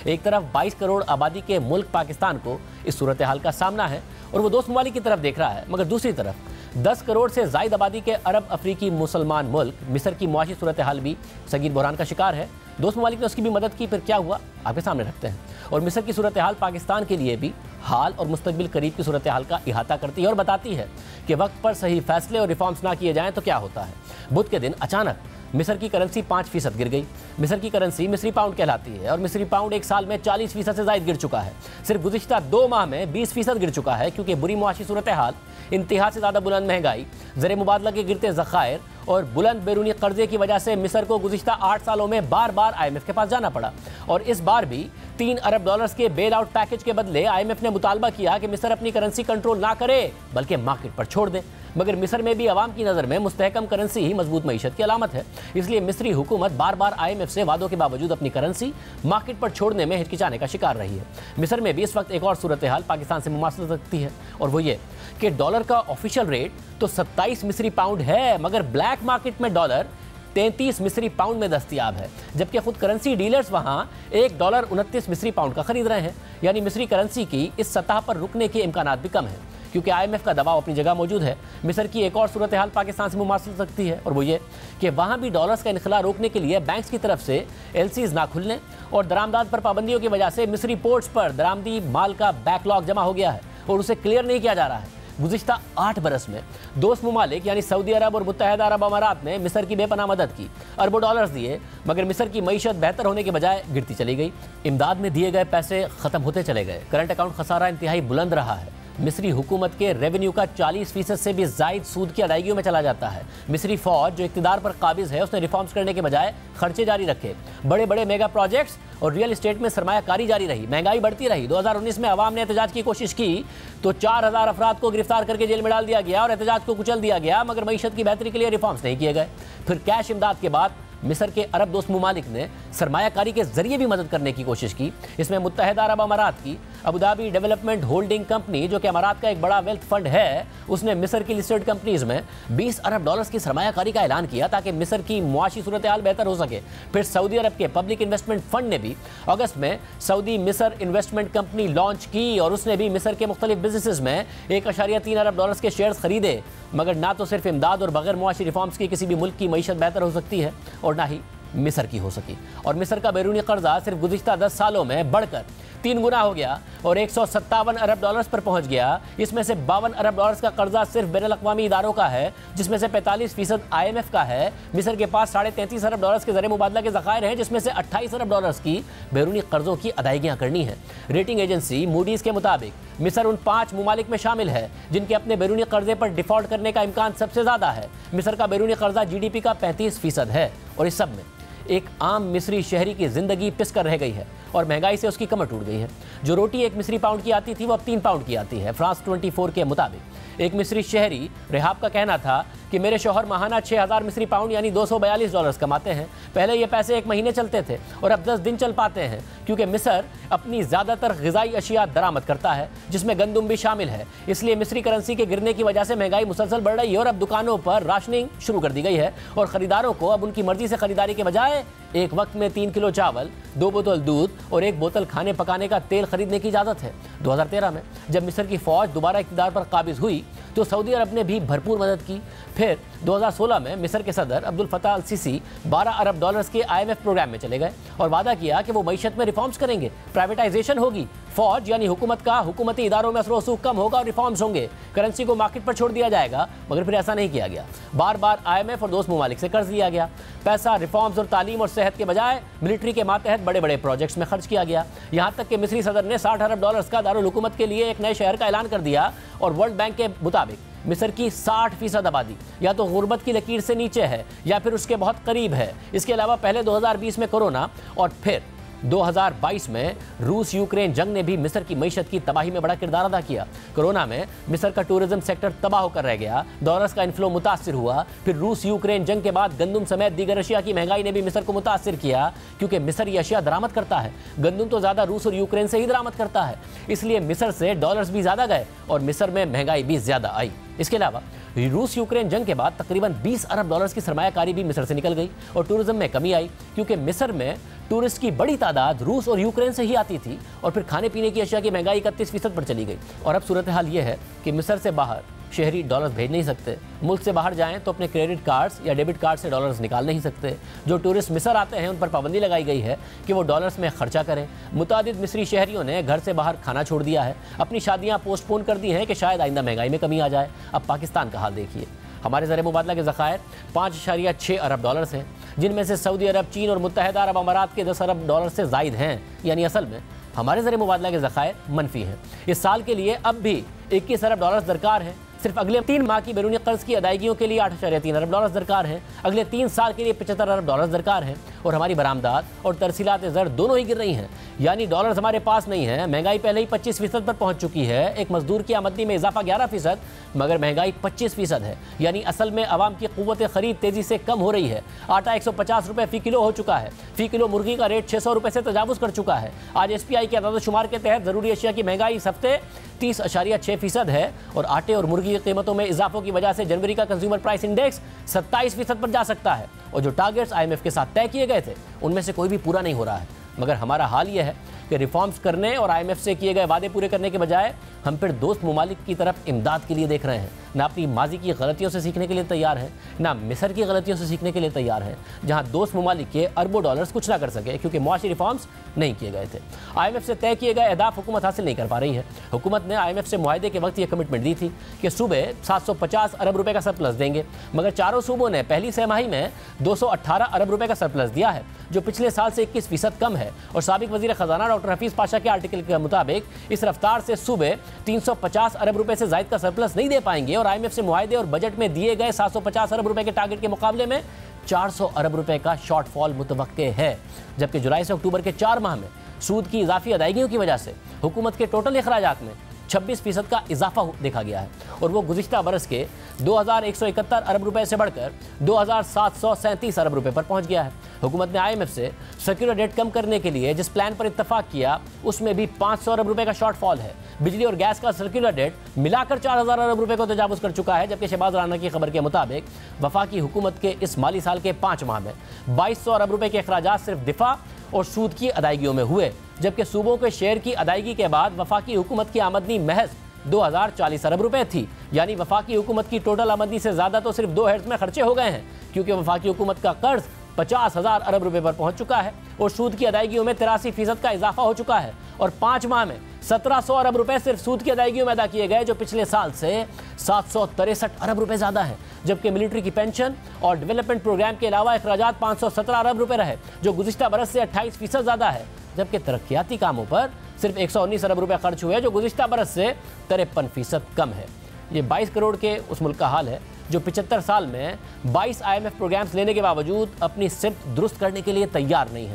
एक तरफ 22 करोड़ आबादी के मुल्क पाकिस्तान को इस सूरत हाल का सामना है और वो दोस्त ममालिक की तरफ देख रहा है, मगर दूसरी तरफ 10 करोड़ से ज़ायद आबादी के अरब अफ्रीकी मुसलमान मुल्क मिस्र की मुआशी सूरत हाल भी संगीन बहरान का शिकार है। दोस्त ममालिक ने उसकी भी मदद की, फिर क्या हुआ आपके सामने रखते हैं। और मिस्र की सूरत हाल पाकिस्तान के लिए भी हाल और मुस्तकबिल करीब की सूरत हाल का इहाता करती है और बताती है कि वक्त पर सही फैसले और रिफॉर्म्स ना किए जाएँ तो क्या होता है। बुध के दिन अचानक मिस्र की करेंसी 5% गिर गई। मिस्र की करेंसी मिस्री पाउंड कहलाती है और मिस्री पाउंड एक साल में 40% से ज़ायद गिर चुका है। सिर्फ गुज़िश्ता 2 माह में 20% गिर चुका है, क्योंकि बुरी मुआशी सूरत हाल, इंतहा से ज़्यादा बुलंद महंगाई, ज़र मुबादला के गिरते ज़खायर और बुलंद बैरूनी कर्जे की वजह से मिस्र को गुज़िश्ता 8 सालों में बार बार IMF के पास जाना पड़ा। और इस बार भी 3 अरब डॉलर्स के बेल आउट पैकेज के बदले IMF ने मुतालबा किया कि मिस्र अपनी करेंसी कंट्रोल ना करे बल्कि मार्केट पर छोड़ दे। मगर मिस्र में भी अवाम की नज़र में मुस्तहकम करेंसी ही मजबूत मईशत की अलामत है, इसलिए मिस्री हुकूमत बार बार IMF से वादों के बावजूद अपनी करेंसी मार्केट पर छोड़ने में हिचकिचाने का शिकार रही है। मिस्र में भी इस वक्त एक और सूरत हाल पाकिस्तान से मुमासलत रखती है, और वो ये कि डॉलर का ऑफिशियल रेट तो 27 मिस्री पाउंड है, मगर ब्लैक मार्केट में डॉलर 33 मिस्री पाउंड में दस्तियाब है, जबकि खुद करेंसी डीलर्स वहाँ $1 29 मिस्री पाउंड का खरीद रहे हैं। यानी मिस्री करेंसी की इस सतह पर रुकने के इम्कानात भी कम है, क्योंकि IMF का दबाव अपनी जगह मौजूद है। मिस्र की एक और सूरत हाल पाकिस्तान से मुमासलत रखती है, और वो ये कि वहाँ भी डॉलर्स का इनखला रोकने के लिए बैंक्स की तरफ से LCs ना खुलने और दरामदाद पर पाबंदियों की वजह से मिस्री पोर्ट्स पर दरामदी माल का बैकलॉग जमा हो गया है और उसे क्लियर नहीं किया जा रहा है। गुज़िश्ता 8 बरस में दोस्त ममालिक यानी सऊदी अरब और मुत्तहिदा अरब अमारात ने मिस्र की बेपनाह मदद की, अरबों डॉलर्स दिए, मगर मिस्र की मईशत बेहतर होने के बजाय गिरती चली गई। इमदाद में दिए गए पैसे ख़त्म होते चले गए। करंट अकाउंट खसारा इंतहाई बुलंद रहा है। मिस्री हुकूमत के रेवेन्यू का 40% से भी ज़ायद सूद की अदायगियों में चला जाता है। मिस्री फौज जो इक़्तिदार पर काबिज़ है, उसने रिफॉर्म्स करने के बजाय खर्चे जारी रखे। बड़े बड़े मेगा प्रोजेक्ट्स और रियल एस्टेट में सरमायाकारी जारी रही। महंगाई बढ़ती रही। 2019 में अवाम ने एहतजाज की कोशिश की तो 4000 अफराद को गिरफ्तार करके जेल में डाल दिया गया और एहतजाज को कुचल दिया गया, मगर मईशत की बेहतरी के लिए रिफॉर्म्स नहीं किए गए। फिर कैश इमदाद के बाद मिस्र के अरब दोस्त ममालिक ने सरमायाकारी के जरिए भी मदद करने की कोशिश की। इसमें मुत्तहिदा अरब अमारात की Abu Dhabi development holding company, जो कि अमारात का एक बड़ा वेल्थ फंड है, उसने मिस्र की लिस्टेड कंपनीज में 20 अरब डॉलर्स की सरमायाकारी का ऐलान किया ताकि मिस्र की मुआशी सूरत हाल बेहतर हो सके। फिर सऊदी अरब के पब्लिक इन्वेस्टमेंट फंड ने भी अगस्त में सऊदी मिस्र इन्वेस्टमेंट कंपनी लॉन्च की और उसने भी मिस्र के मुख्तलिफ बिजनेसेस में 1.3 अरब डॉलर्स के शेयर्स खरीदे। मगर ना तो सिर्फ इमदाद और बगैर मुआशी रिफॉर्म्स की किसी भी मुल्क की मईशत बेहतर हो सकती है और ना ही मिस्र की हो सकी। और मिस्र का बैरूनी कर्जा सिर्फ गुज़िश्ता 10 सालों में बढ़कर 3 गुना हो गया और 157 अरब डॉलर्स पर पहुंच गया। इसमें से 52 अरब डॉलर्स का कर्जा सिर्फ बैनुल-अक़वामी इदारों का है, जिसमें से 45% IMF का है। मिस्र के पास 33.5 अरब डॉलर्स के ज़र मुबादला के ज़खायर हैं, जिसमें से 28 अरब डॉलर्स की बैरूनी कर्जों की अदायगियाँ करनी है। रेटिंग एजेंसी मूडीज़ के मुताबिक मिस्र उन 5 ममालिक में शामिल है जिनके अपने बैरूनी कर्जे पर डिफ़ॉल्ट करने का इम्कान सबसे ज़्यादा है। मिस्र का बैरूनी कर्जा GDP का 35% है और इस सब में एक आम मिस्री शहरी की ज़िंदगी पिस कर रह गई है और महंगाई से उसकी कमर टूट गई है। जो रोटी 1 मिस्री पाउंड की आती थी वो अब 3 पाउंड की आती है। फ्रांस 24 के मुताबिक एक मिस्री शहरी रेहाब का कहना था कि मेरे शौहर माहाना 6000 मिस्री पाउंड यानी 242 डॉलर्स कमाते हैं। पहले ये पैसे 1 महीने चलते थे और अब 10 दिन चल पाते हैं, क्योंकि मिस्र अपनी ज़्यादातर ग़िज़ाई अशिया दरामद करता है, जिसमें गंदुम भी शामिल है। इसलिए मिस्री करेंसी के गिरने की वजह से महंगाई मुसलसल बढ़ रही है और अब दुकानों पर राशनिंग शुरू कर दी गई है और ख़रीदारों को अब उनकी मर्जी से ख़रीदारी के बजाय एक वक्त में 3 किलो चावल, 2 बोतल दूध और 1 बोतल खाने पकाने का तेल खरीदने की इजाज़त है। 2013 में जब मिस्र की फ़ौज दोबारा इक़्तिदार पर काबिज़ हुई तो सऊदी अरब ने भी भरपूर मदद की। फिर 2016 में मिस्र के सदर अब्दुल फताह अल सीसी 12 अरब डॉलर्स के IMF प्रोग्राम में चले गए और वादा किया कि वो मईशत में रिफॉर्म्स करेंगे, प्राइवेटाइजेशन होगी, फौज यानी हुकूमत का हुकूमती इदारों में असर रसूख कम होगा और रिफॉर्म्स होंगे, करेंसी को मार्केट पर छोड़ दिया जाएगा। मगर फिर ऐसा नहीं किया गया। बार बार IMF और दोस्त ममालिक से कर्ज लिया गया। पैसा रिफॉर्म्स और तालीम और सेहत के बजाय मिलिट्री के मातहत बड़े बड़े प्रोजेक्ट्स में खर्च किया गया। यहाँ तक कि मिस्री सदर ने 60 अरब डॉलर्स का दारुल हुकूमत के लिए एक नए शहर का ऐलान कर दिया और वर्ल्ड बैंक के मुताबिक मिस्र की 60% आबादी या तो गुर्बत की लकीर से नीचे है या फिर उसके बहुत करीब है। इसके अलावा पहले 2020 में कोरोना और फिर 2022 में रूस यूक्रेन जंग ने भी मिस्र की मईशत की तबाही में बड़ा किरदार अदा किया। कोरोना में मिस्र का टूरिज्म सेक्टर तबाह होकर रह गया, डॉलर्स का इन्फ्लो मुतासिर हुआ। फिर रूस यूक्रेन जंग के बाद गंदुम समेत दीगर अशिया की महंगाई ने भी मिस्र को मुतासिर किया, क्योंकि मिस्र ये अशिया दरामद करता है। गंदुम तो ज़्यादा रूस और यूक्रेन से ही दरामद करता है, इसलिए मिस्र से डॉलर्स भी ज़्यादा गए और मिस्र में महंगाई भी ज़्यादा आई। इसके अलावा रूस यूक्रेन जंग के बाद तकरीबन 20 अरब डॉलर्स की सरमायाकारी भी मिस्र से निकल गई और टूरिज्म में कमी आई, क्योंकि मिस्र में टूरिस्ट की बड़ी तादाद रूस और यूक्रेन से ही आती थी और फिर खाने पीने की अशिया की महंगाई 31% पर चली गई। और अब सूरत हाल ये है कि मिस्र से बाहर शहरी डॉलर्स भेज नहीं सकते, मुल्क से बाहर जाएं तो अपने क्रेडिट कार्ड्स या डेबिट कार्ड से डॉलर्स निकाल नहीं सकते। जो टूरिस्ट मिस्र आते हैं उन पर पाबंदी लगाई गई है कि वो डॉलर्स में खर्चा करें। मुतादिद मिस्री शहरियों ने घर से बाहर खाना छोड़ दिया है, अपनी शादियां पोस्टपोन कर दी हैं कि शायद आइंदा महंगाई में कमी आ जाए। अब पाकिस्तान का हाल देखिए। हमारे ज़र मुबादला के ज़खायर 5.6 अरब डॉलर्स हैं, जिनमें से सऊदी अरब, चीन और मुत्तहिदा अरब अमारात के 10 अरब डॉलर से ज़ायद हैं। यानी असल में हमारे ज़र मुबादला के ज़खायर मनफी हैं। इस साल के लिए अब भी 21 अरब डॉलर दरकार है। सिर्फ अगले 3 माह की बैरूनी कर्ज की अदायगियों के लिए 8.3 अरब डॉलर दरकार है। अगले 3 साल के लिए 75 अरब डॉलर दरकार है। और हमारी बरामदात और तरसीलात ज़र दोनों ही गिर रही हैं, यानी डॉलर्स हमारे पास नहीं है। महंगाई पहले ही 25% पर पहुंच चुकी है। एक मजदूर की आमदनी में इजाफा 11%, मगर महंगाई 25% है। यानी असल में अवाम की क़ुव्वत ख़रीद तेज़ी से कम हो रही है। आटा 150 रुपये फ़ी किलो हो चुका है। फ़ी किलो मुर्गी का रेट 600 रुपये से तजावुज़ कर चुका है। आज SPI के अदाद शुमार के तहत ज़रूरी अशिया की महंगाई इस हफ्ते 30.6% है और आटे और मुर्गी की कीमतों में इजाफों की वजह से जनवरी का कंज्यूमर प्राइस इंडेक्स 27% पर जा सकता है। और जो टारगेट्स IMF के साथ तय किए गए थे उनमें से कोई भी पूरा नहीं हो रहा है। मगर हमारा हाल यह है कि रिफॉर्म्स करने और IMF से किए गए वादे पूरे करने के बजाय हम फिर दोस्त ममालिक की तरफ इमदाद के लिए देख रहे हैं। ना अपनी माजी की गलतियों से सीखने के लिए तैयार हैं, ना मिस्र की गलतियों से सीखने के लिए तैयार हैं, जहां दोस्त ममालिक के अरबों डॉलर्स कुछ ना कर सके क्योंकि मुआशी रिफॉर्म्स नहीं किए गए थे। IMF से तय किए गए अहदाफ हुकूमत हासिल नहीं कर पा रही है। हुकूमत ने IMF से मुआहदे के वक्त यह कमिटमेंट दी थी कि सूबे 750 अरब रुपए का सरप्लस देंगे, मगर चारों सूबों ने पहली छमाही में 218 अरब रुपए का सरप्लस दिया है, जो पिछले साल से 21% कम है। और साबिक वजीर खजाना डॉक्टर हफीज पाशा के आर्टिकल के मुताबिक इस रफ्तार से सूबे 350 अरब रुपए से जायद का सरप्लस नहीं दे पाएंगे और IMF से मुआहदे और बजट में दिए गए 750 अरब रुपए के टारगेट के मुकाबले में 400 अरब रुपए का शॉर्टफॉल मुतवक्के है। जबकि जुलाई से अक्टूबर के 4 माह में सूद की इजाफी अदायगियों की वजह से हुकूमत के टोटल अखराजात में 26% का इजाफा देखा गया है और वो गुज़िश्ता बरस के 2171 अरब रुपए से बढ़कर 2737 अरब रुपए पर पहुंच गया है। हुकूमत ने IMF से सर्कुलर डेट कम करने के लिए जिस प्लान पर इत्तफाक किया उसमें भी 500 अरब रुपए का शॉर्टफॉल है। बिजली और गैस का सर्कुलर डेट मिलाकर 4000 अरब रुपए को तजावुज़ कर चुका है। जबकि शहबाज राना की खबर के मुताबिक वफाकी हुकूमत के इस माली साल के 5 माह में 2200 अरब रुपए के अखराजात सिर्फ दिफा और सूद की अदायगियों में हुए, जबकि सूबों के शेयर की अदायगी के बाद वफाकी हुकूमत की आमदनी महज 2040 अरब रुपए थी। यानी वफाकी हुकूमत की टोटल आमदनी से ज़्यादा तो सिर्फ 2 हेड्स में खर्चे हो गए हैं, क्योंकि वफाकी हुकूमत का कर्ज 50,000 अरब रुपए पर पहुंच चुका है और सूद की अदायगियों में 83% का इजाफा हो चुका है। और 5 माह में 1700 अरब रुपए सिर्फ सूद की अदायगियों में अदा किए गए, जो पिछले साल से 763 अरब रुपए ज़्यादा है। जबकि मिलिट्री की पेंशन और डेवलपमेंट प्रोग्राम के अलावा अखराजात 517 अरब रुपए रहे, जो गुज़िश्ता बरस से 28% ज़्यादा है। जबकि तरक्याती कामों पर सिर्फ 119 अरब रुपए खर्च हुए, जो गुज़िश्ता बरस से 53% कम है। ये 22 करोड़ के उस मुल्क का हाल है जो 75 साल में 22 IMF प्रोग्राम्स लेने के बावजूद अपनी सिर्फ दुरुस्त करने के लिए तैयार नहीं है।